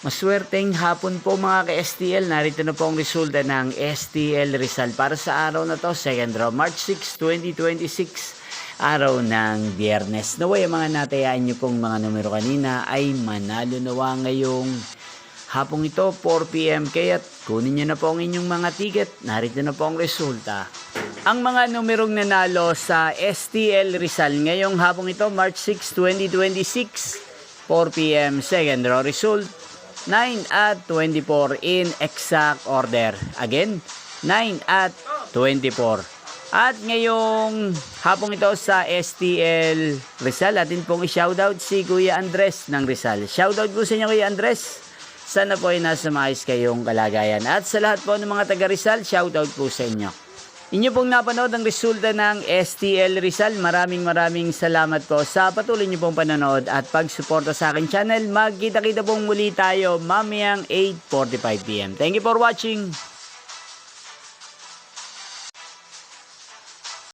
Maswerteng hapon po mga ka-STL. Narito na po ang resulta ng STL Rizal para sa araw na to, second draw, March 6, 2026, araw ng Biyernes. Naway ang mga natayaan nyo pong mga numero kanina ay manalo nawa ngayong hapong ito, 4 PM. Kaya't kunin nyo na po ang inyong mga ticket. Narito na po ang resulta. Ang mga numerong nanalo sa STL Rizal ngayong hapong ito, March 6, 2026, 4 PM, second draw result, 9 at 24 in exact order. Again, 9 at 24. At ngayong hapong ito sa STL Rizal, atin pong i-shoutout si Kuya Andres ng Rizal. Shoutout po sa inyo, Kuya Andres. Sana po ay nasa maayos kayong kalagayan. At sa lahat po ng mga taga Rizal, shoutout po sa inyo. Inyo pong napanood ang resulta ng STL Rizal. Maraming salamat po sa patuloy niyo pong panonood at pagsuporta sa aking channel. Magkita-kita pong muli tayo mamayang 8:45 PM. Thank you for watching.